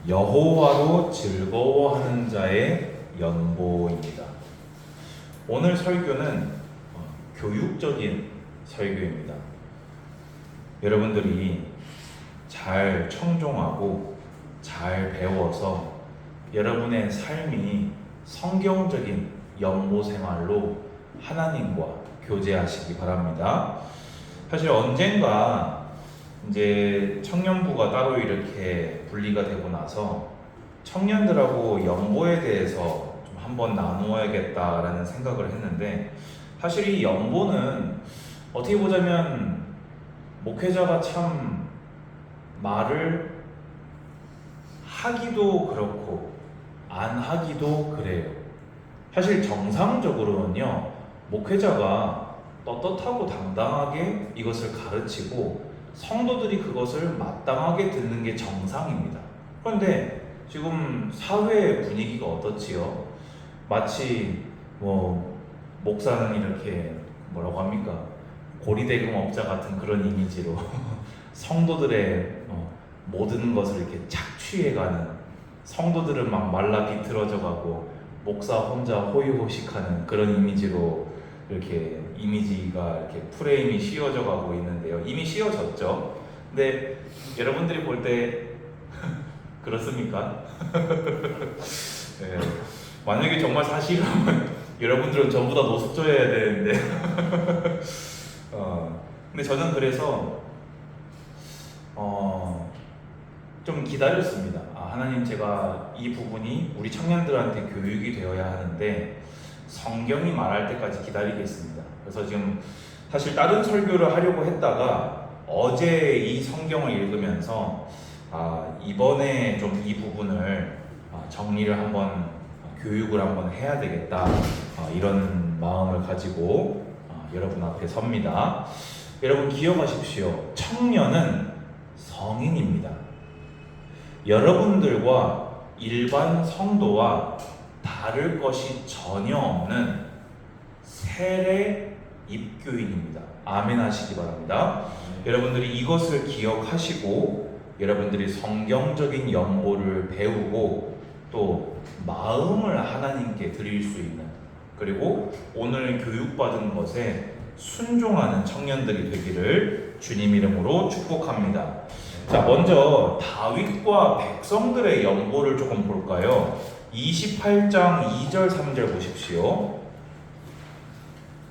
여호와로 즐거워하는 자의 연보입니다. 오늘 설교는 교육적인 설교입니다. 여러분들이 잘 청종하고 잘 배워서 여러분의 삶이 성경적인 연보 생활로 하나님과 교제하시기 바랍니다. 사실 언젠가 이제 청년부가 따로 이렇게 분리가 되고 나서 청년들하고 연보에 대해서 좀 한번 나누어야겠다라는 생각을 했는데, 사실 이 연보는 어떻게 보자면 목회자가 참 말을 하기도 그렇고 안 하기도 그래요. 사실 정상적으로는요, 목회자가 떳떳하고 당당하게 이것을 가르치고 성도들이 그것을 마땅하게 듣는 게 정상입니다. 그런데 지금 사회의 분위기가 어떻지요? 마치 목사는 이렇게 뭐라고 합니까? 고리대금업자 같은 그런 이미지로 성도들의 모든 것을 이렇게 착취해가는, 성도들은 막 말라 비틀어져 가고 목사 혼자 호의호식하는 그런 이미지로 이렇게 이미지가 이렇게 프레임이 씌워져 가고 있는데요. 이미 씌워졌죠. 근데 여러분들이 볼 때 그렇습니까? 네. 만약에 정말 사실이라면 여러분들은 전부 다 노숙자여야 되는데 근데 저는 그래서 좀 기다렸습니다. 하나님, 제가 이 부분이 우리 청년들한테 교육이 되어야 하는데 성경이 말할 때까지 기다리겠습니다. 그래서 지금 사실 다른 설교를 하려고 했다가 어제 이 성경을 읽으면서 이번에 좀 이 부분을 정리를 한번 교육을 한번 해야 되겠다, 이런 마음을 가지고 여러분 앞에 섭니다. 여러분 기억하십시오. 청년은 성인입니다. 여러분들과 일반 성도와 다를 것이 전혀 없는 세례 입교인입니다. 아멘 하시기 바랍니다. 여러분들이 이것을 기억하시고 여러분들이 성경적인 연보를 배우고 또 마음을 하나님께 드릴 수 있는, 그리고 오늘 교육받은 것에 순종하는 청년들이 되기를 주님 이름으로 축복합니다. 자, 먼저 다윗과 백성들의 연보를 조금 볼까요? 28장 2절 3절 보십시오.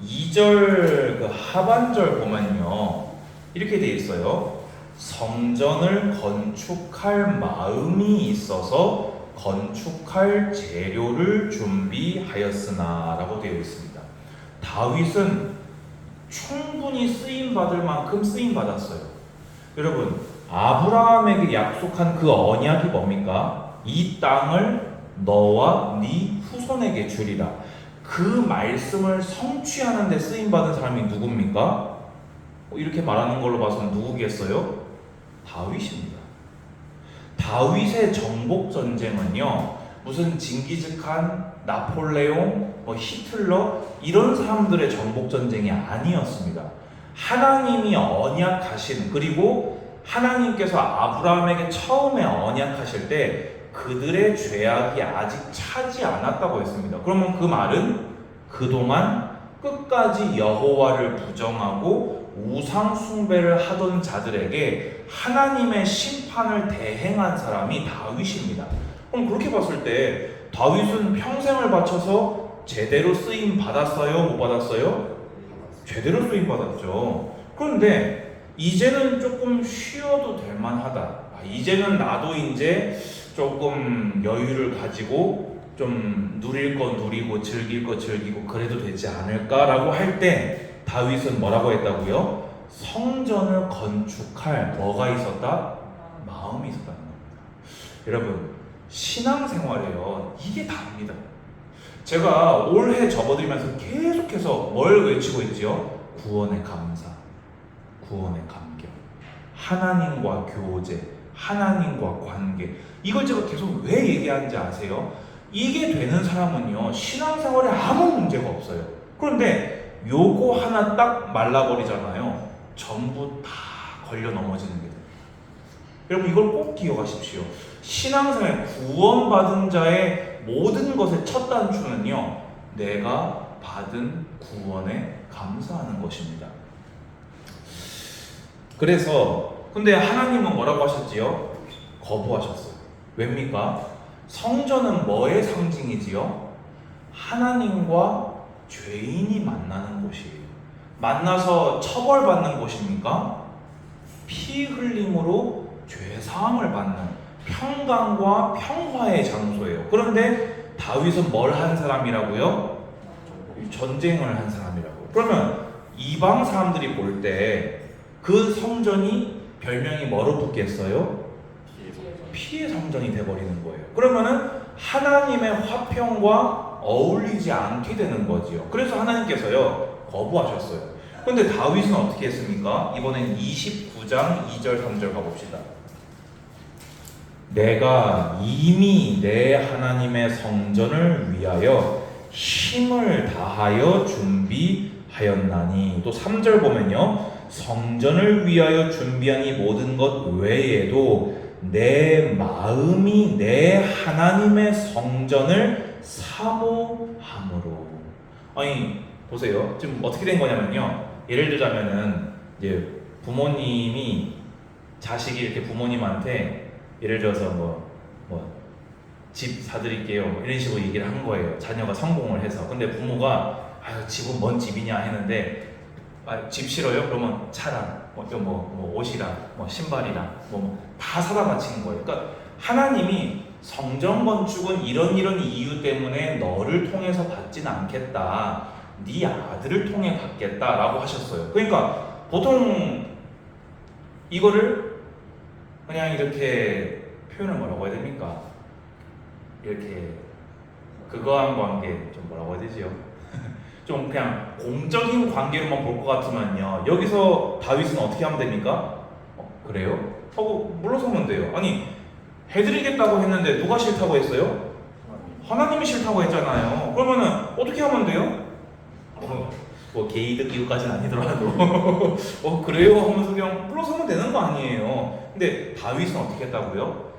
2절 그 하반절 보면요, 이렇게 되어 있어요. 성전을 건축할 마음이 있어서 건축할 재료를 준비하였으나 라고 되어 있습니다. 다윗은 충분히 쓰임받을 만큼 쓰임받았어요. 여러분, 아브라함에게 약속한 그 언약이 뭡니까? 이 땅을 너와 네 후손에게 주리라. 그 말씀을 성취하는 데 쓰임받은 사람이 누굽니까? 이렇게 말하는 걸로 봐서는 누구겠어요? 다윗입니다. 다윗의 정복 전쟁은요, 무슨 징기즈칸, 나폴레옹, 히틀러 이런 사람들의 정복 전쟁이 아니었습니다. 하나님이 언약하신, 그리고 하나님께서 아브라함에게 처음에 언약하실 때 그들의 죄악이 아직 차지 않았다고 했습니다. 그러면 그 말은 그동안 끝까지 여호와를 부정하고 우상 숭배를 하던 자들에게 하나님의 심판을 대행한 사람이 다윗입니다. 그럼 그렇게 봤을 때 다윗은 평생을 바쳐서 제대로 쓰임 받았어요? 못 받았어요? 제대로 쓰임 받았죠. 그런데 이제는 조금 쉬어도 될 만하다. 이제는 나도 이제 조금 여유를 가지고 좀 누릴 거 누리고 즐길 거 즐기고 그래도 되지 않을까라고 할 때 다윗은 뭐라고 했다고요? 성전을 건축할 뭐가 있었다? 마음이 있었다는 겁니다. 여러분, 신앙생활에요, 이게 다릅니다. 제가 올해 접어들면서 계속해서 뭘 외치고 있지요? 구원의 감사, 구원의 감격, 하나님과 교제, 하나님과 관계. 이걸 제가 계속 왜 얘기하는지 아세요? 이게 되는 사람은요, 신앙생활에 아무 문제가 없어요. 그런데 요거 하나 딱 말라버리잖아요. 전부 다 걸려 넘어지는 게 돼요. 여러분 이걸 꼭 기억하십시오. 신앙생활 구원받은 자의 모든 것의 첫 단추는요, 내가 받은 구원에 감사하는 것입니다. 그래서 근데 하나님은 뭐라고 하셨지요? 거부하셨어요. 왜입니까? 성전은 뭐의 상징이지요? 하나님과 죄인이 만나는 곳이에요. 만나서 처벌받는 곳입니까? 피 흘림으로 죄사함을 받는 평강과 평화의 장소예요. 그런데 다윗은 뭘 한 사람이라고요? 전쟁을 한 사람이라고. 그러면 이방 사람들이 볼 때 그 성전이 별명이 뭐로 붙겠어요? 피의 성전이 돼버리는 거예요. 그러면은 하나님의 화평과 어울리지 않게 되는 거지요. 그래서 하나님께서요 거부하셨어요. 근데 다윗은 어떻게 했습니까? 이번엔 29장 2절 3절 가봅시다. 내가 이미 내 하나님의 성전을 위하여 힘을 다하여 준비하였나니. 또 3절 보면요, 성전을 위하여 준비한 이 모든 것 외에도 내 마음이 내 하나님의 성전을 사모함으로. 아니 보세요, 지금 어떻게 된 거냐면요, 예를 들자면은 이제 부모님이 자식이 이렇게 부모님한테 예를 들어서 집 사드릴게요 이런 식으로 얘기를 한 거예요. 자녀가 성공을 해서. 근데 부모가 아유 집은 뭔 집이냐 했는데, 집 싫어요? 그러면 차랑 옷이랑 신발이랑 다 사다 바친 거예요. 그러니까 하나님이 성전 건축은 이런 이유 때문에 너를 통해서 받지는 않겠다, 네 아들을 통해 받겠다라고 하셨어요. 그러니까 보통 이거를 그냥 이렇게 표현을 뭐라고 해야 됩니까? 이렇게 그거한 관계 좀 뭐라고 해야 되지요? 좀 그냥 공적인 관계로만 볼 것 같으면요, 여기서 다윗은 어떻게 하면 됩니까? 그래요? 하고 물러서면 돼요. 아니 해드리겠다고 했는데 누가 싫다고 했어요? 하나님이 싫다고 했잖아요. 그러면은 어떻게 하면 돼요? 게이득 이유까지는 아니더라도 그래요 하면서 그냥 물러서면 되는 거 아니에요. 근데 다윗은 어떻게 했다고요?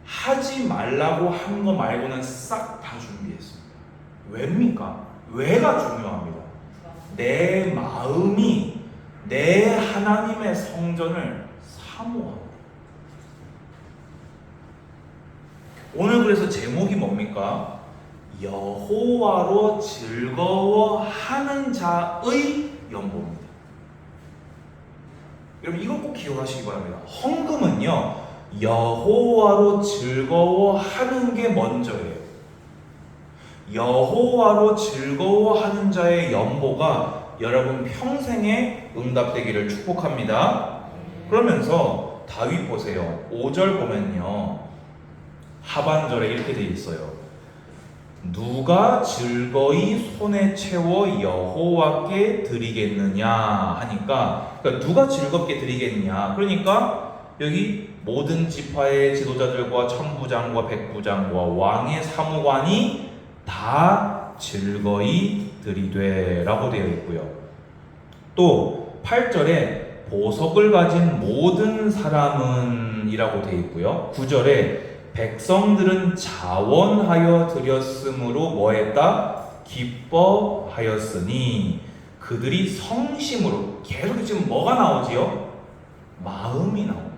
하지 말라고 한 거 말고는 싹 다 준비했습니다. 왜입니까? 왜가 중요합니다. 내 마음이 내 하나님의 성전을 사모하고. 오늘 그래서 제목이 뭡니까? 여호와로 즐거워하는 자의 연보입니다. 여러분 이걸 꼭 기억하시기 바랍니다. 헌금은요, 여호와로 즐거워하는 게 먼저예요. 여호와로 즐거워하는 자의 연보가 여러분 평생에 응답되기를 축복합니다. 그러면서 다윗 보세요. 5절 보면요, 하반절에 이렇게 되어 있어요. 누가 즐거이 손에 채워 여호와께 드리겠느냐 하니까, 그러니까 누가 즐겁게 드리겠냐, 그러니까 여기 모든 지파의 지도자들과 천부장과 백부장과 왕의 사무관이 다 즐거이 드리되 라고 되어 있고요. 또 8절에 보석을 가진 모든 사람은 이라고 되어 있고요. 9절에 백성들은 자원하여 드렸으므로 뭐했다? 기뻐하였으니 그들이 성심으로. 계속 지금 뭐가 나오지요? 마음이 나옵니다.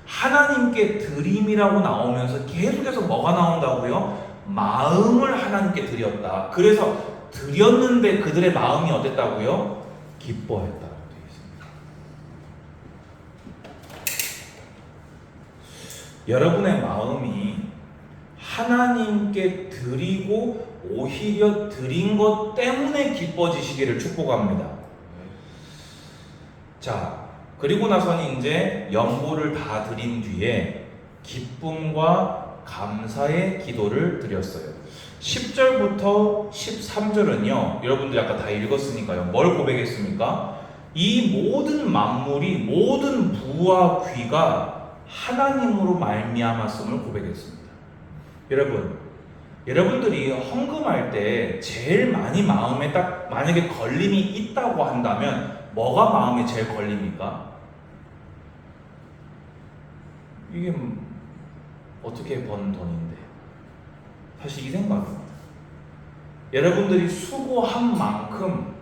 하나님께 드림이라고 나오면서 계속해서 뭐가 나온다고요? 마음을 하나님께 드렸다. 그래서 드렸는데 그들의 마음이 어땠다고요? 기뻐했다고 되어 있습니다. 여러분의 마음이 하나님께 드리고 오히려 드린 것 때문에 기뻐지시기를 축복합니다. 자, 그리고 나서는 이제 연보를 다 드린 뒤에 기쁨과 감사의 기도를 드렸어요. 10절부터 13절은요, 여러분들이 아까 다 읽었으니까요, 뭘 고백했습니까? 이 모든 만물이, 모든 부와 귀가 하나님으로 말미암았음을 고백했습니다. 여러분들이 헌금할 때 제일 많이 마음에 딱 만약에 걸림이 있다고 한다면 뭐가 마음에 제일 걸립니까? 이게 어떻게 번 돈인데? 사실 이 생각입니다. 여러분들이 수고한 만큼,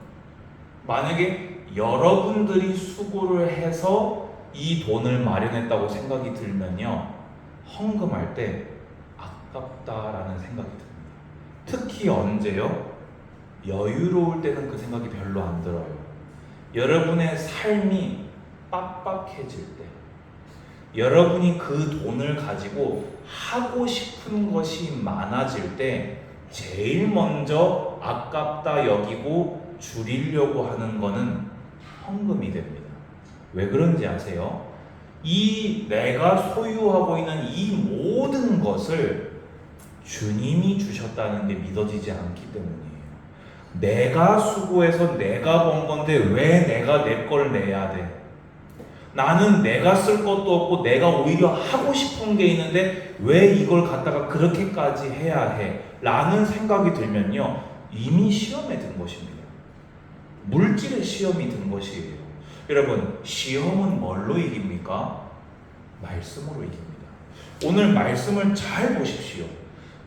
만약에 여러분들이 수고를 해서 이 돈을 마련했다고 생각이 들면요, 헌금할 때 아깝다라는 생각이 듭니다. 특히 언제요? 여유로울 때는 그 생각이 별로 안 들어요. 여러분의 삶이 빡빡해질 때, 여러분이 그 돈을 가지고 하고 싶은 것이 많아질 때 제일 먼저 아깝다 여기고 줄이려고 하는 거는 헌금이 됩니다. 왜 그런지 아세요? 이 내가 소유하고 있는 이 모든 것을 주님이 주셨다는 게 믿어지지 않기 때문이에요. 내가 수고해서 내가 번 건데 왜 내가 내 걸 내야 돼? 나는 내가 쓸 것도 없고 내가 오히려 하고 싶은 게 있는데 왜 이걸 갖다가 그렇게까지 해야 해? 라는 생각이 들면요, 이미 시험에 든 것입니다. 물질의 시험이 든 것이에요. 여러분, 시험은 뭘로 이깁니까? 말씀으로 이깁니다. 오늘 말씀을 잘 보십시오.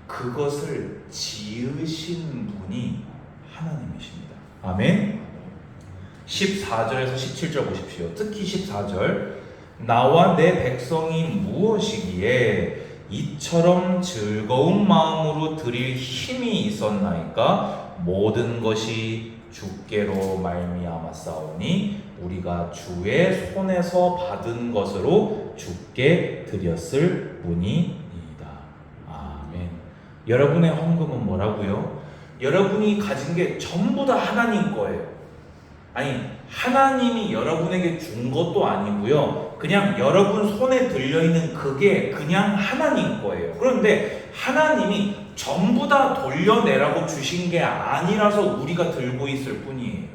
그것을 지으신 분이 하나님이십니다. 아멘. 14절에서 17절 보십시오. 특히 14절, 나와 내 백성이 무엇이기에 이처럼 즐거운 마음으로 드릴 힘이 있었나이까? 모든 것이 주께로 말미암았사오니 우리가 주의 손에서 받은 것으로 주께 드렸을 뿐이니이다. 아멘. 여러분의 헌금은 뭐라고요? 여러분이 가진 게 전부 다 하나님 거예요. 아니, 하나님이 여러분에게 준 것도 아니고요, 그냥 여러분 손에 들려있는 그게 그냥 하나님 거예요. 그런데 하나님이 전부 다 돌려내라고 주신 게 아니라서 우리가 들고 있을 뿐이에요.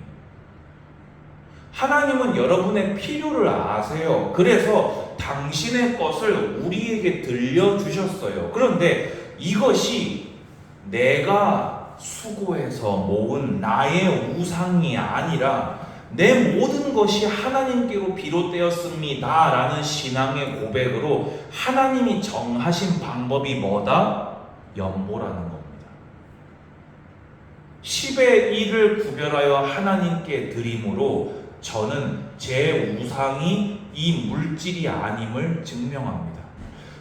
하나님은 여러분의 필요를 아세요. 그래서 당신의 것을 우리에게 들려주셨어요. 그런데 이것이 내가 수고해서 모은 나의 우상이 아니라 내 모든 것이 하나님께로 비롯되었습니다 라는 신앙의 고백으로 하나님이 정하신 방법이 뭐다? 연보라는 겁니다. 10의 1을 구별하여 하나님께 드림으로 저는 제 우상이 이 물질이 아님을 증명합니다.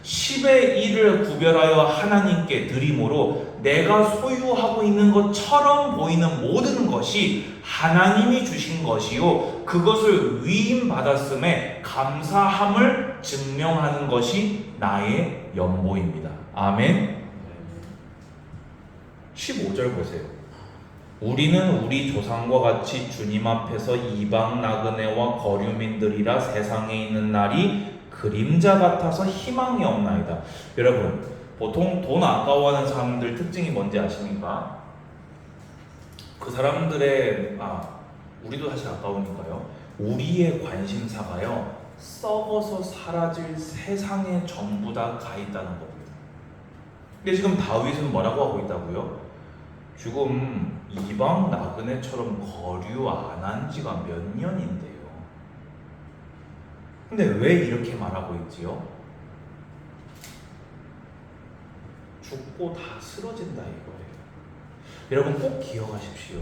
10의 1을 구별하여 하나님께 드림으로 내가 소유하고 있는 것처럼 보이는 모든 것이 하나님이 주신 것이요, 그것을 위임받았음에 감사함을 증명하는 것이 나의 연보입니다. 아멘. 15절 보세요. 우리는 우리 조상과 같이 주님 앞에서 이방 나그네와 거류민들이라 세상에 있는 날이 그림자 같아서 희망이 없나이다. 여러분, 보통 돈 아까워하는 사람들 특징이 뭔지 아십니까? 그 사람들의 우리도 사실 아까우니까요, 우리의 관심사가요, 썩어서 사라질 세상에 전부 다 가 있다는 겁니다. 근데 지금 다윗은 뭐라고 하고 있다고요? 지금 이방 나그네처럼 거류 안 한 지가 몇 년인데요. 근데 왜 이렇게 말하고 있지요? 죽고 다 쓰러진다 이거예요. 여러분 꼭 기억하십시오.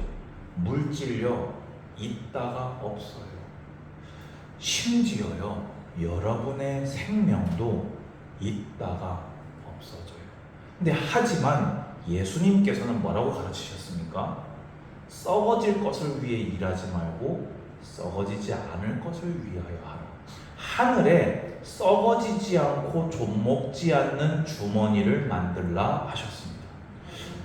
물질요, 있다가 없어요. 심지어요, 여러분의 생명도 있다가 없어져요. 근데 하지만 예수님께서는 뭐라고 가르치셨습니까? 썩어질 것을 위해 일하지 말고 썩어지지 않을 것을 위하여 하라. 하늘에 썩어지지 않고 좀먹지 않는 주머니를 만들라 하셨습니다.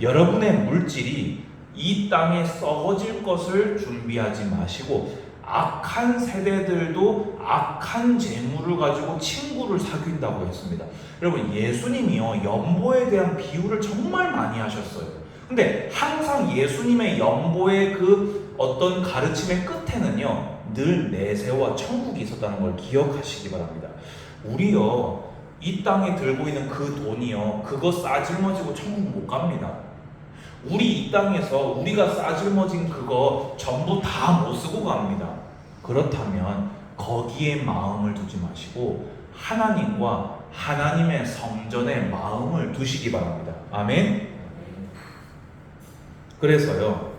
여러분의 물질이 이 땅에 썩어질 것을 준비하지 마시고 악한 세대들도 악한 재물을 가지고 친구를 사귄다고 했습니다. 여러분, 예수님이요, 연보에 대한 비유를 정말 많이 하셨어요. 근데 항상 예수님의 연보의 그 어떤 가르침의 끝에는요, 늘 내세와 천국이 있었다는 걸 기억하시기 바랍니다. 우리요, 이 땅에 들고 있는 그 돈이요, 그거 싸질머지고 천국 못 갑니다. 우리 이 땅에서 우리가 싸질머진 그거 전부 다 못 쓰고 갑니다. 그렇다면 거기에 마음을 두지 마시고 하나님과 하나님의 성전에 마음을 두시기 바랍니다. 아멘. 그래서요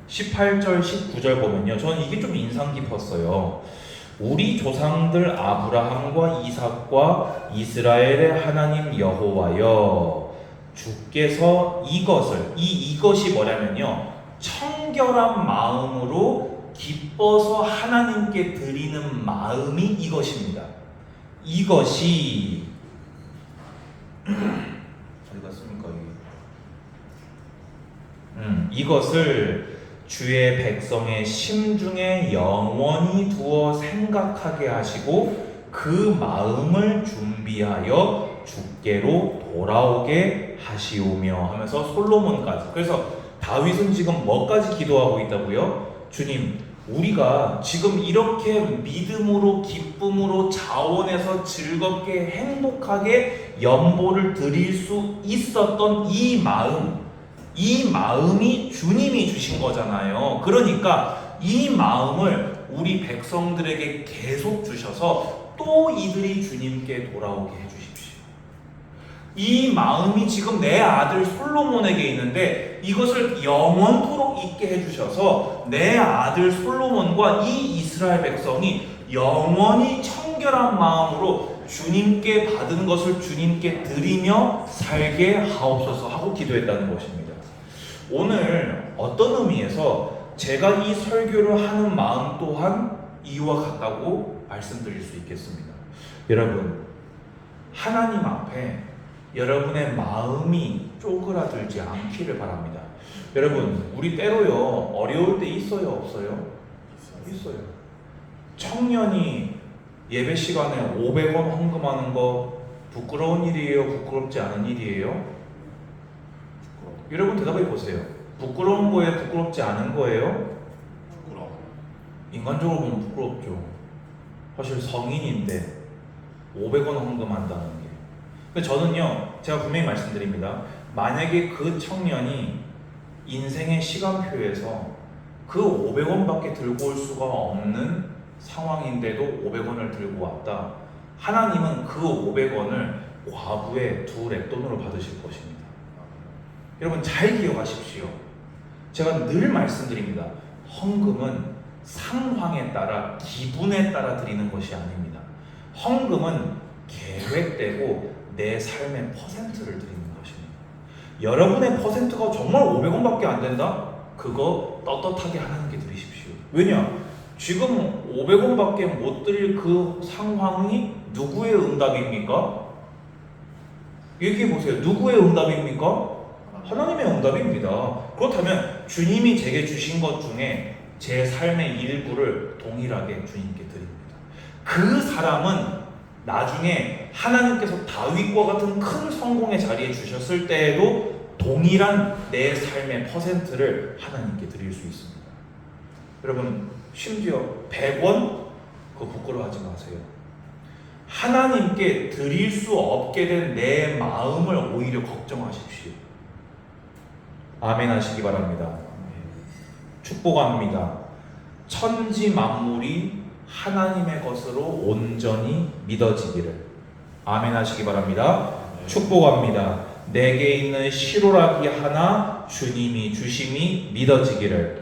18절 19절 보면요, 저는 이게 좀 인상 깊었어요. 우리 조상들 아브라함과 이삭과 이스라엘의 하나님 여호와여, 주께서 이것이 뭐냐면요, 청결한 마음으로 기뻐서 하나님께 드리는 마음이 이것입니다. 이것이 어디 갔습니까? 이것을 주의 백성의 심중에 영원히 두어 생각하게 하시고 그 마음을 준비하여 주께로 돌아오게 하시오며 하면서 솔로몬까지. 그래서 다윗은 지금 뭐까지 기도하고 있다고요? 주님, 우리가 지금 이렇게 믿음으로 기쁨으로 자원해서 즐겁게 행복하게 연보를 드릴 수 있었던 이 마음이 주님이 주신 거잖아요. 그러니까 이 마음을 우리 백성들에게 계속 주셔서 또 이들이 주님께 돌아오게 해주십시오. 이 마음이 지금 내 아들 솔로몬에게 있는데 이것을 영원토록 있게 해주셔서 내 아들 솔로몬과 이 이스라엘 백성이 영원히 청결한 마음으로 주님께 받은 것을 주님께 드리며 살게 하옵소서 하고 기도했다는 것입니다. 오늘 어떤 의미에서 제가 이 설교를 하는 마음 또한 이와 같다고 말씀드릴 수 있겠습니다. 여러분, 하나님 앞에 여러분의 마음이 쪼그라들지 않기를 바랍니다. 여러분, 우리 때로요 어려울 때 있어요, 없어요? 있어요. 청년이 예배 시간에 500원 헌금하는 거 부끄러운 일이에요? 부끄럽지 않은 일이에요? 여러분 대답해 보세요. 부끄러운 거예요? 부끄럽지 않은 거예요? 부끄러워. 인간적으로 보면 부끄럽죠. 사실 성인인데 500원 헌금한다는 게. 근데 저는요, 제가 분명히 말씀드립니다. 만약에 그 청년이 인생의 시간표에서 그 500원밖에 들고 올 수가 없는 상황인데도 500원을 들고 왔다. 하나님은 그 500원을 과부의 2랩돈으로 받으실 것입니다. 여러분 잘 기억하십시오. 제가 늘 말씀드립니다. 헌금은 상황에 따라 기분에 따라 드리는 것이 아닙니다. 헌금은 계획되고 내 삶의 퍼센트를 드리는 것입니다. 여러분의 퍼센트가 정말 500원밖에 안 된다? 그거 떳떳하게 하나님께 드리십시오. 왜냐? 지금 500원밖에 못 드릴 그 상황이 누구의 응답입니까? 얘기해 보세요. 누구의 응답입니까? 하나님의 응답입니다. 그렇다면 주님이 제게 주신 것 중에 제 삶의 일부를 동일하게 주님께 드립니다. 그 사람은 나중에 하나님께서 다윗과 같은 큰 성공의 자리에 주셨을 때에도 동일한 내 삶의 퍼센트를 하나님께 드릴 수 있습니다. 여러분 심지어 100원? 그거 부끄러워하지 마세요. 하나님께 드릴 수 없게 된 내 마음을 오히려 걱정하십시오. 아멘 하시기 바랍니다. 축복합니다. 천지 만물이 하나님의 것으로 온전히 믿어지기를. 아멘 하시기 바랍니다. 축복합니다. 내게 있는 실오라기 하나 주님이 주심이 믿어지기를.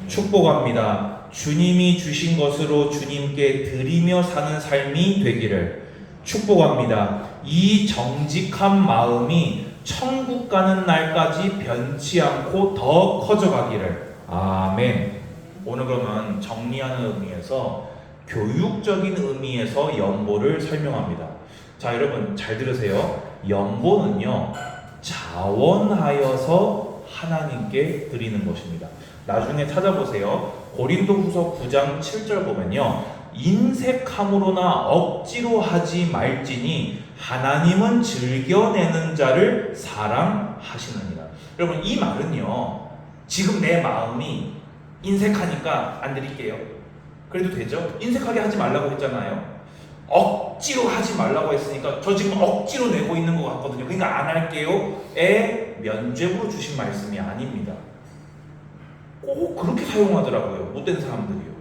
축복합니다. 주님이 주신 것으로 주님께 드리며 사는 삶이 되기를. 축복합니다. 이 정직한 마음이 천국 가는 날까지 변치 않고 더 커져가기를. 아멘. 오늘 그러면 정리하는 의미에서 교육적인 의미에서 연보를 설명합니다. 자, 여러분 잘 들으세요. 연보는요 자원하여서 하나님께 드리는 것입니다. 나중에 찾아보세요. 고린도후서 9장 7절 보면요, 인색함으로나 억지로 하지 말지니 하나님은 즐겨내는 자를 사랑하시느니라. 여러분 이 말은요, 지금 내 마음이 인색하니까 안 드릴게요. 그래도 되죠? 인색하게 하지 말라고 했잖아요. 억지로 하지 말라고 했으니까 저 지금 억지로 내고 있는 것 같거든요. 그러니까 안 할게요 에 면죄부로 주신 말씀이 아닙니다. 꼭 그렇게 사용하더라고요, 못된 사람들이요.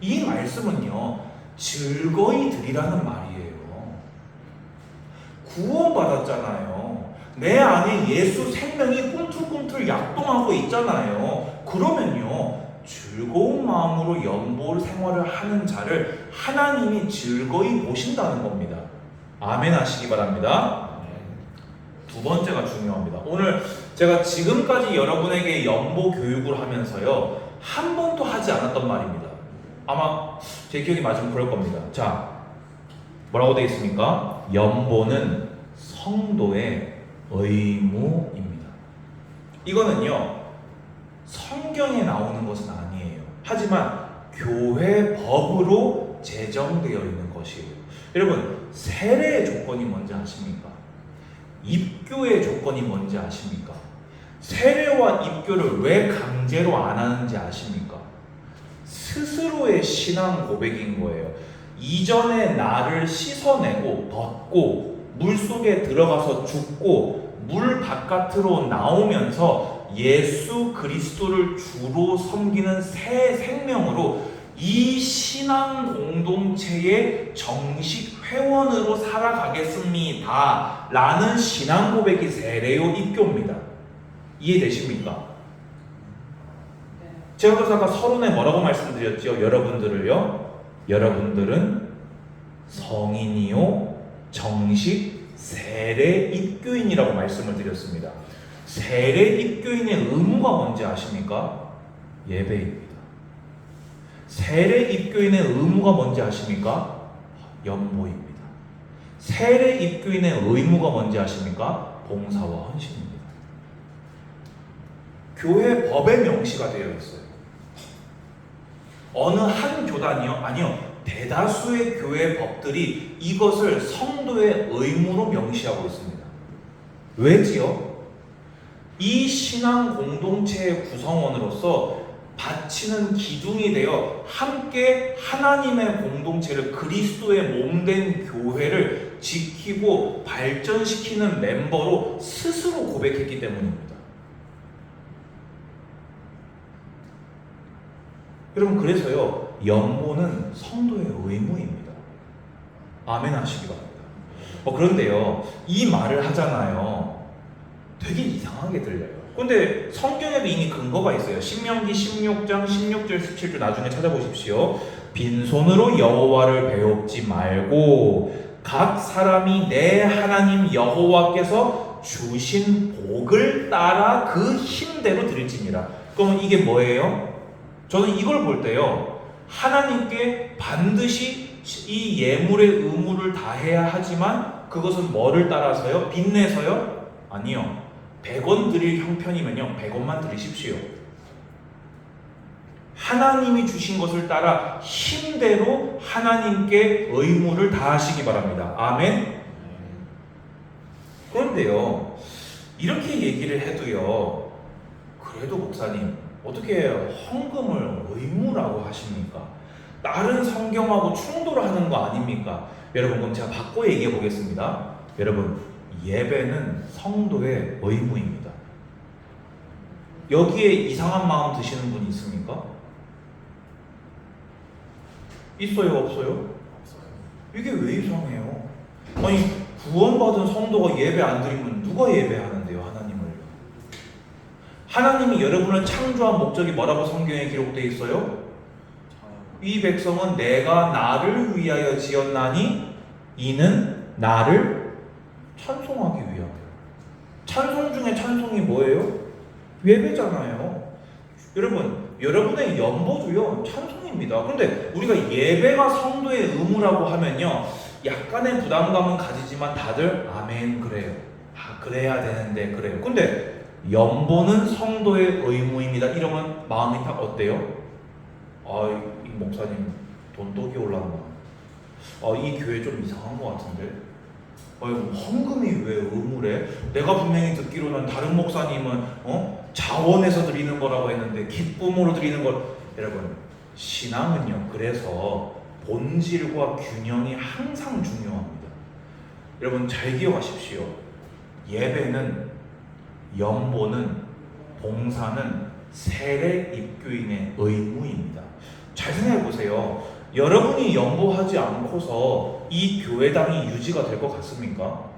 이 말씀은요 즐거이 드리라는 말이에요. 구원받았잖아요. 내 안에 예수 생명이 꿈틀꿈틀 약동하고 있잖아요. 그러면요, 즐거운 마음으로 연보 생활을 하는 자를 하나님이 즐거이 보신다는 겁니다. 아멘 하시기 바랍니다. 두 번째가 중요합니다. 오늘 제가 지금까지 여러분에게 연보 교육을 하면서요, 한 번도 하지 않았던 말입니다. 아마 제 기억이 맞으면 그럴 겁니다. 자, 뭐라고 되어 있습니까? 연보는 성도의 의무입니다. 이거는요, 성경에 나오는 것은 아니에요. 하지만 교회 법으로 제정되어 있는 것이에요. 여러분, 세례의 조건이 뭔지 아십니까? 입교의 조건이 뭔지 아십니까? 세례와 입교를 왜 강제로 안 하는지 아십니까? 스스로의 신앙 고백인 거예요. 이전에 나를 씻어내고 벗고 물속에 들어가서 죽고 물 바깥으로 나오면서 예수 그리스도를 주로 섬기는 새 생명으로 이 신앙 공동체의 정식 회원으로 살아가겠습니다 라는 신앙 고백이 세례요 입교입니다. 이해되십니까? 제가 그래서 아까 서론에 뭐라고 말씀드렸죠? 여러분들은 성인이요 정식 세례 입교인이라고 말씀을 드렸습니다. 세례 입교인의 의무가 뭔지 아십니까? 예배입니다. 세례 입교인의 의무가 뭔지 아십니까? 연보입니다. 세례 입교인의 의무가 뭔지 아십니까? 봉사와 헌신입니다. 교회 법에 명시가 되어 있어요. 어느 한 교단이요? 아니요. 대다수의 교회 법들이 이것을 성도의 의무로 명시하고 있습니다. 왜지요? 이 신앙 공동체의 구성원으로서 바치는 기둥이 되어 함께 하나님의 공동체를 그리스도의 몸된 교회를 지키고 발전시키는 멤버로 스스로 고백했기 때문입니다. 여러분, 그래서요, 연보는 성도의 의무입니다. 아멘 하시기 바랍니다. 그런데요, 이 말을 하잖아요. 되게 이상하게 들려요. 근데 성경에도 이미 근거가 있어요. 신명기 16장 16절 17절 나중에 찾아보십시오. 빈손으로 여호와를 배웁지 말고 각 사람이 내 하나님 여호와께서 주신 복을 따라 그 힘대로 드릴지니라. 그러면 이게 뭐예요? 저는 이걸 볼 때요, 하나님께 반드시 이 예물의 의무를 다해야 하지만 그것은 뭐를 따라서요? 빚내서요? 아니요. 100원 드릴 형편이면요, 100원만 드리십시오. 하나님이 주신 것을 따라 힘대로 하나님께 의무를 다하시기 바랍니다. 아멘. 그런데요, 이렇게 얘기를 해도요, 그래도 목사님 어떻게 헌금을 의무라고 하십니까? 다른 성경하고 충돌하는 거 아닙니까? 여러분, 그럼 제가 바꿔 얘기해 보겠습니다. 여러분, 예배는 성도의 의무입니다. 여기에 이상한 마음 드시는 분이 있습니까? 있어요, 없어요? 이게 왜 이상해요? 아니, 구원받은 성도가 예배 안 드리면 누가 예배하는데요, 하나님을요? 하나님이 여러분을 창조한 목적이 뭐라고 성경에 기록되어 있어요? 이 백성은 내가 나를 위하여 지었나니 이는 나를 찬송하기 위함이에요. 찬송 중에 찬송이 뭐예요? 예배잖아요. 여러분, 여러분의 연보도요, 찬송입니다. 그런데 우리가 예배가 성도의 의무라고 하면요, 약간의 부담감은 가지지만 다들 아멘 그래요. 아, 그래야 되는데 그래요. 근데 연보는 성도의 의무입니다. 이러면 마음이 딱 어때요? 이 목사님 돈독이 올라온다. 이 교회 좀 이상한 것 같은데. 헌금이 왜 의무래? 내가 분명히 듣기로는 다른 목사님은 자원해서 드리는 거라고 했는데 기쁨으로 드리는 걸. 여러분, 신앙은요, 그래서 본질과 균형이 항상 중요합니다. 여러분, 잘 기억하십시오. 예배는, 연보는, 봉사는 세례 입교인의 의무입니다. 잘 생각해 보세요. 여러분이 연보하지 않고서 이 교회당이 유지가 될 것 같습니까?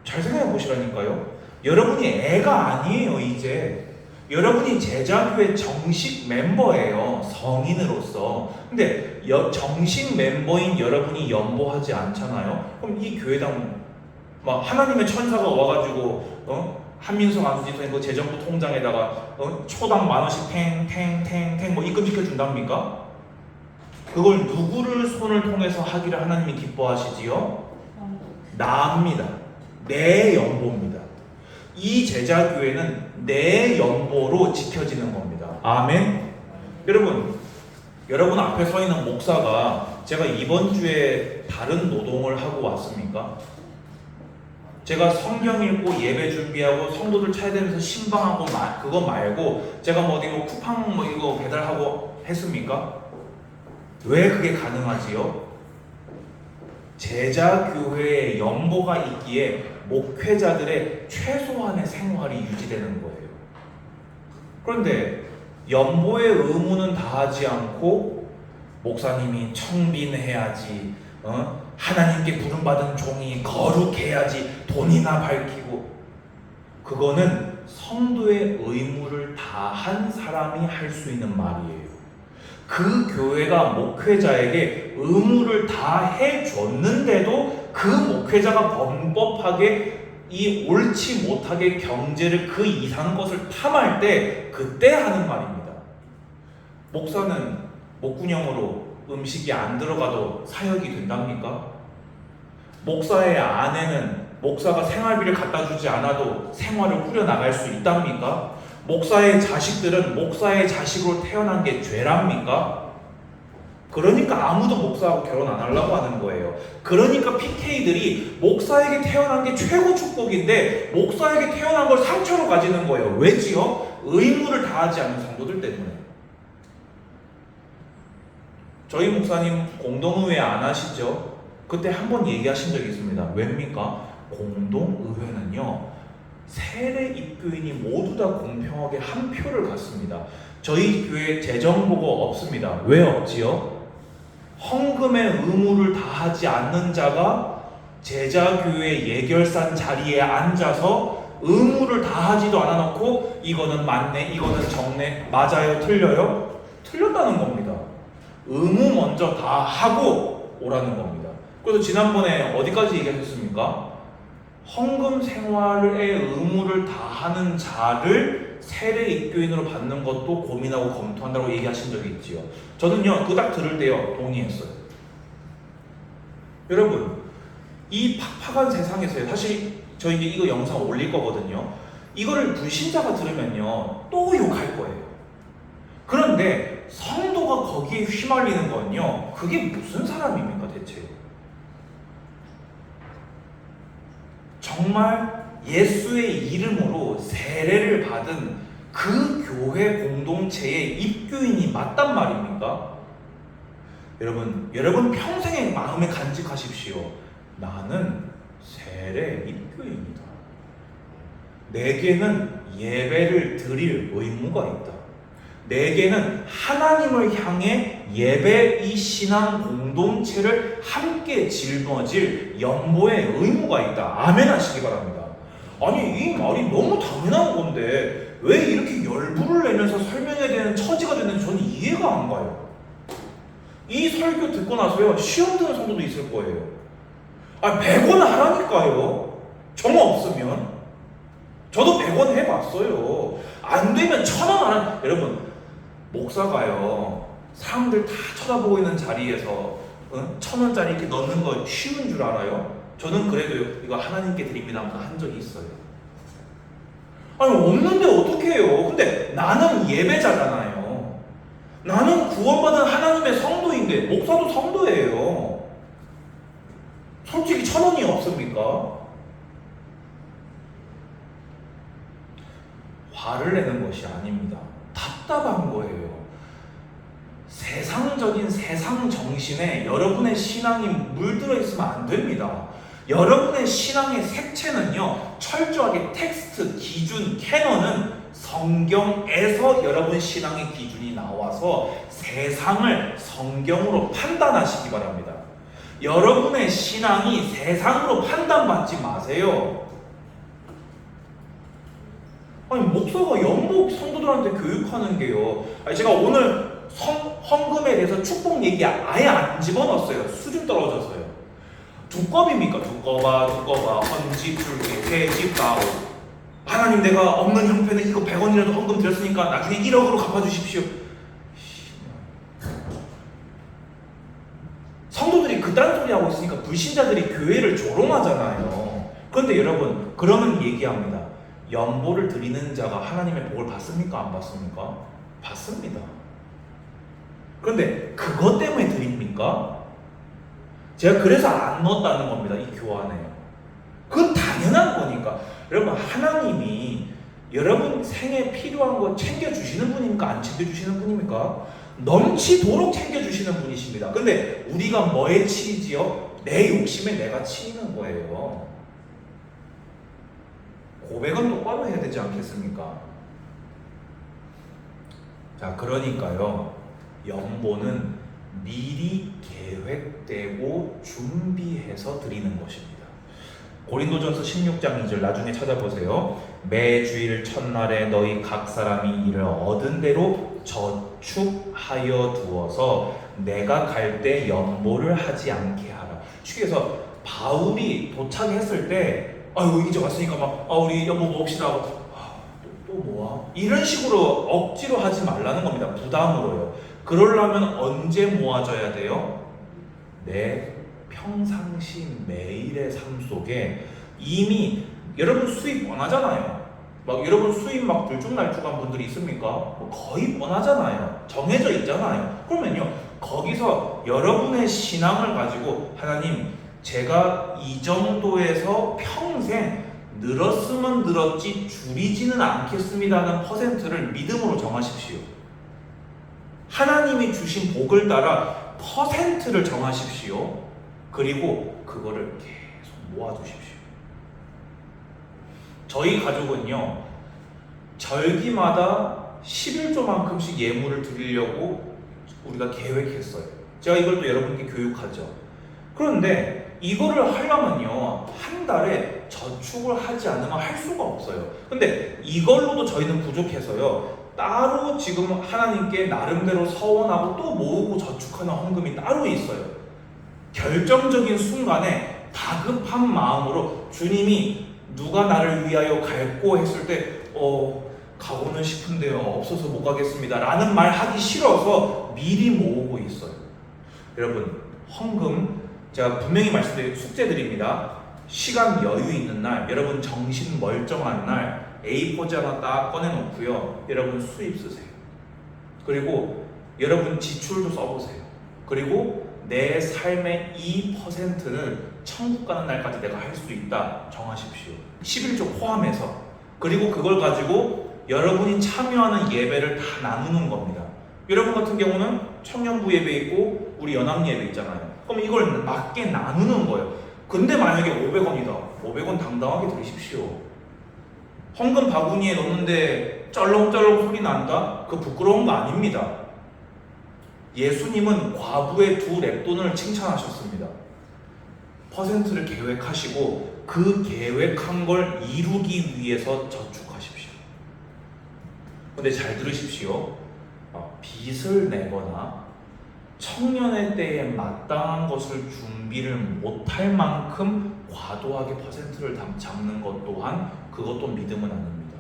잘 생각해 보시라니까요. 여러분이 애가 아니에요. 이제 여러분이 제자교회 정식 멤버예요. 성인으로서. 근데 정식 멤버인 여러분이 연보하지 않잖아요. 그럼 이 교회당 막 하나님의 천사가 와가지고 한민석 안수지소의 그 재정부 통장에다가 초당 10,000원씩 탱탱탱탱 뭐 입금시켜 준답니까? 그걸 누구를 손을 통해서 하기를 하나님이 기뻐하시지요? 나입니다. 내 연보입니다. 이 제자교회는 내 연보로 지켜지는 겁니다. 아멘. 여러분 앞에 서 있는 목사가 제가 이번 주에 다른 노동을 하고 왔습니까? 제가 성경 읽고 예배 준비하고 성도들 차례되면서 신방하고 그거 말고 제가 뭐 어디 뭐 쿠팡 뭐 이거 배달하고 했습니까? 왜 그게 가능하지요? 제자교회에 연보가 있기에 목회자들의 최소한의 생활이 유지되는 거예요. 그런데 연보의 의무는 다하지 않고 목사님이 청빈해야지, 하나님께 부름받은 종이 거룩해야지, 돈이나 밝히고, 그거는 성도의 의무를 다한 사람이 할 수 있는 말이에요. 그 교회가 목회자에게 의무를 다 해줬는데도 그 목회자가 범법하게 이 옳지 못하게 경제를 그 이상 것을 탐할 때 그때 하는 말입니다. 목사는 목구녕으로 음식이 안 들어가도 사역이 된답니까? 목사의 아내는 목사가 생활비를 갖다 주지 않아도 생활을 꾸려나갈 수 있답니까? 목사의 자식들은 목사의 자식으로 태어난 게 죄랍니까? 그러니까 아무도 목사하고 결혼 안 하려고 하는 거예요. 그러니까 PK들이 목사에게 태어난 게 최고 축복인데 목사에게 태어난 걸 상처로 가지는 거예요. 왜지요? 의무를 다하지 않는 성도들 때문에. 저희 목사님 공동의회 안 하시죠? 그때 한번 얘기하신 적이 있습니다. 왜입니까? 공동의회는요, 세례 입교인이 모두 다 공평하게 한 표를 갖습니다. 저희 교회 재정보가 없습니다. 왜 없지요? 헌금의 의무를 다하지 않는 자가 제자교회 예결산 자리에 앉아서 의무를 다하지도 않아 놓고 이거는 맞네, 이거는 적네, 맞아요, 틀려요? 틀렸다는 겁니다. 의무 먼저 다 하고 오라는 겁니다. 그래서 지난번에 어디까지 얘기하셨습니까? 헌금 생활의 의무를 다하는 자를 세례 입교인으로 받는 것도 고민하고 검토한다고 얘기하신 적이 있지요. 저는요, 그 딱 들을 때요, 동의했어요. 여러분, 이 팍팍한 세상에서요, 사실 저 이제 이거 영상 올릴 거거든요. 이거를 불신자가 들으면요, 또 욕할 거예요. 그런데 성도가 거기에 휘말리는 건요, 그게 무슨 사람입니까, 대체? 정말 예수의 이름으로 세례를 받은 그 교회 공동체의 입교인이 맞단 말입니까? 여러분 평생의 마음에 간직하십시오. 나는 세례 입교인이다. 내게는 예배를 드릴 의무가 있다. 내게는 하나님을 향해 예배 이 신앙 공동체를 함께 짊어질 연보의 의무가 있다. 아멘 하시기 바랍니다. 아니, 이 말이 너무 당연한 건데 왜 이렇게 열불을 내면서 설명해야 되는 처지가 됐는지 저는 이해가 안 가요. 이 설교 듣고 나서요, 시험 드는 성도도 있을 거예요. 100원 하라니까요. 정 없으면. 저도 100원 해봤어요. 안 되면 1,000원 하라. 여러분, 목사가요, 사람들 다 쳐다보고 있는 자리에서 1,000원짜리 이렇게 넣는 거 쉬운 줄 알아요? 저는 그래도 이거 하나님께 드립니다 하면서 한 적이 있어요. 아니, 없는데 어떡해요? 근데 나는 예배자잖아요. 나는 구원받은 하나님의 성도인데, 목사도 성도예요. 솔직히 1,000원이 없습니까? 화를 내는 것이 아닙니다. 답답한 거예요. 세상적인 세상 정신에 여러분의 신앙이 물들어 있으면 안 됩니다. 여러분의 신앙의 색채는요, 철저하게 텍스트, 기준, 캐논은 성경에서 여러분 신앙의 기준이 나와서 세상을 성경으로 판단하시기 바랍니다. 여러분의 신앙이 세상으로 판단받지 마세요. 아니 목사가 연복 성도들한테 교육하는 게요. 아니 제가 오늘 헌금에 대해서 축복 얘기 아예 안 집어넣었어요. 수준 떨어져서요. 두껍입니까? 두꺼봐 헌집 줄게 회집 가오. 하나님 내가 없는 형편에 이거 100원이라도 헌금 드렸으니까 나중에 1억으로 갚아주십시오. 성도들이 그딴 소리 하고 있으니까 불신자들이 교회를 조롱하잖아요. 그런데 여러분 그러면 얘기합니다. 연보를 드리는 자가 하나님의 복을 받습니까? 안 받습니까? 받습니다. 그런데 그것 때문에 드립니까? 제가 그래서 안 넣었다는 겁니다. 이 교환에. 그건 당연한 거니까. 여러분 하나님이 여러분 생에 필요한 거 챙겨주시는 분입니까? 안 챙겨주시는 분입니까? 넘치도록 챙겨주시는 분이십니다. 근데 우리가 뭐에 치이지요? 내 욕심에 내가 치이는 거예요. 고백은 똑바로 해야 되지 않겠습니까? 자, 그러니까요. 연보는 미리 계획되고 준비해서 드리는 것입니다. 고린도전서 16장 2절 나중에 찾아보세요. 매 주일 첫날에 너희 각 사람이 이를 얻은 대로 저축하여 두어서 내가 갈 때 연보를 하지 않게 하라. 쉽게 해서 바울이 도착했을 때 아이고 이제 왔으니까 막 우리 연보 모읍시다 하고 또 뭐야? 이런 식으로 억지로 하지 말라는 겁니다. 부담으로요. 그러려면 언제 모아져야 돼요? 내 평상시 매일의 삶 속에 이미 여러분 수입 뻔하잖아요. 막 여러분 수입 막 들쭉날쭉한 분들이 있습니까? 거의 뻔하잖아요. 정해져 있잖아요. 그러면요 거기서 여러분의 신앙을 가지고 하나님 제가 이 정도에서 평생 늘었으면 늘었지 줄이지는 않겠습니다는 퍼센트를 믿음으로 정하십시오. 하나님이 주신 복을 따라 퍼센트를 정하십시오. 그리고 그거를 계속 모아두십시오. 저희 가족은요 절기마다 11조만큼씩 예물을 드리려고 우리가 계획했어요. 제가 이걸 또 여러분께 교육하죠. 그런데 이거를 하려면요 한 달에 저축을 하지 않으면 할 수가 없어요. 근데 이걸로도 저희는 부족해서요 따로 지금 하나님께 나름대로 서원하고 또 모으고 저축하는 헌금이 따로 있어요. 결정적인 순간에 다급한 마음으로 주님이 누가 나를 위하여 갈고 했을 때 가고는 싶은데요 없어서 못 가겠습니다 라는 말 하기 싫어서 미리 모으고 있어요. 여러분 헌금 제가 분명히 말씀드린 숙제드립니다. 시간 여유 있는 날 여러분 정신 멀쩡한 날 A4지 하나 딱 꺼내놓고요 여러분 수입 쓰세요. 그리고 여러분 지출도 써보세요. 그리고 내 삶의 2%는 천국 가는 날까지 내가 할 수 있다 정하십시오. 11조 포함해서. 그리고 그걸 가지고 여러분이 참여하는 예배를 다 나누는 겁니다. 여러분 같은 경우는 청년부 예배 있고 우리 연합 예배 있잖아요. 그럼 이걸 맞게 나누는 거예요. 근데 만약에 500원이다 500원 당당하게 드리십시오. 헌금 바구니에 넣는데 쩔렁쩔렁 소리 난다? 그 부끄러운 거 아닙니다. 예수님은 과부의 2 랩돈을 칭찬하셨습니다. 퍼센트를 계획하시고 그 계획한 걸 이루기 위해서 저축하십시오. 근데 잘 들으십시오. 빚을 내거나 청년의 때에 마땅한 것을 준비를 못할 만큼 과도하게 퍼센트를 잡는 것 또한 그것도 믿음은 아닙니다.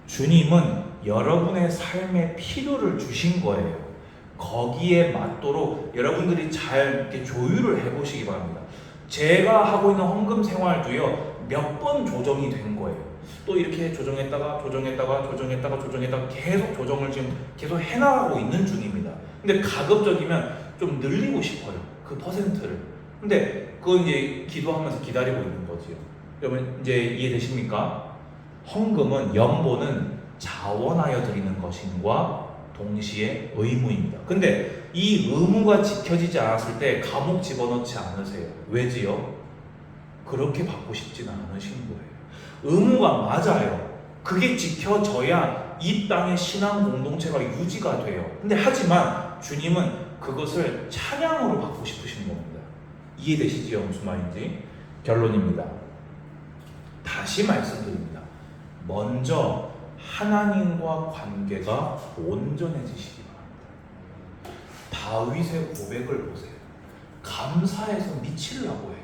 주님은 여러분의 삶에 필요를 주신 거예요. 거기에 맞도록 여러분들이 잘 이렇게 조율을 해보시기 바랍니다. 제가 하고 있는 헌금 생활도요 몇 번 조정이 된 거예요. 또 이렇게 조정했다가 계속 조정을 지금 계속 해나가고 있는 중입니다. 근데 가급적이면 좀 늘리고 싶어요. 그 퍼센트를. 근데 그건 이제 기도하면서 기다리고 있는 거지요. 여러분 이제 이해되십니까? 헌금은 연보는 자원하여 드리는 것인과 동시에 의무입니다. 근데 이 의무가 지켜지지 않았을 때 감옥 집어넣지 않으세요. 왜지요? 그렇게 받고 싶지는 않으신 거예요. 의무가 맞아요. 그게 지켜져야 이 땅의 신앙 공동체가 유지가 돼요. 근데 하지만 주님은 그것을 찬양으로 받고 싶으신 겁니다. 이해되시지요? 무슨 말인지? 결론입니다. 다시 말씀드립니다. 먼저 하나님과 관계가 온전해지시기 바랍니다. 다윗의 고백을 보세요. 감사해서 미치려고 해요.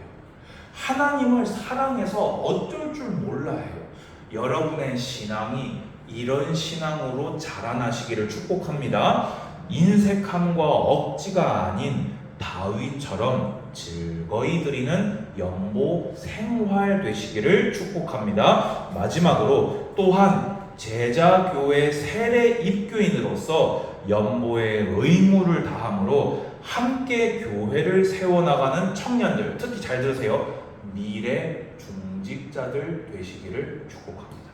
하나님을 사랑해서 어쩔 줄 몰라 해요. 여러분의 신앙이 이런 신앙으로 자라나시기를 축복합니다. 인색함과 억지가 아닌 다윗처럼 즐거이 드리는 연보 생활 되시기를 축복합니다. 마지막으로 또한 제자교회 세례 입교인으로서 연보의 의무를 다함으로 함께 교회를 세워나가는 청년들, 특히 잘 들으세요. 미래 중직자들 되시기를 축복합니다.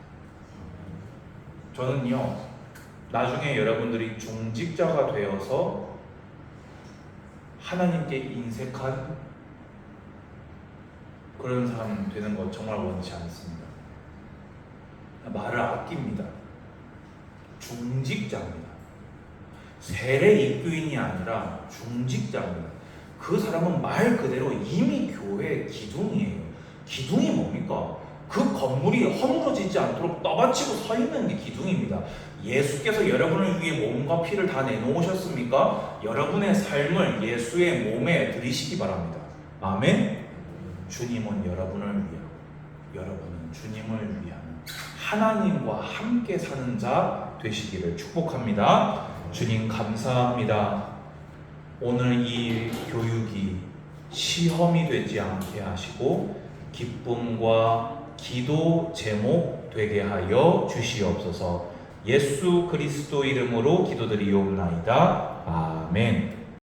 저는요, 나중에 여러분들이 중직자가 되어서 하나님께 인색한 그런 사람 되는 것 정말 원치 않습니다. 말을 아낍니다. 중직자입니다. 세례 입교인이 아니라 중직자입니다. 그 사람은 말 그대로 이미 교회의 기둥이에요. 기둥이 뭡니까? 그 건물이 허물어지지 않도록 떠받치고 서 있는 게 기둥입니다. 예수께서 여러분을 위해 몸과 피를 다 내놓으셨습니까? 여러분의 삶을 예수의 몸에 들이시기 바랍니다. 아멘. 주님은 여러분을 위하여, 여러분은 주님을 위하는 하나님과 함께 사는 자 되시기를 축복합니다. 주님 감사합니다. 오늘 이 교육이 시험이 되지 않게 하시고 기쁨과 기도 제목 되게 하여 주시옵소서. 예수 그리스도 이름으로 기도드리옵나이다. 아멘.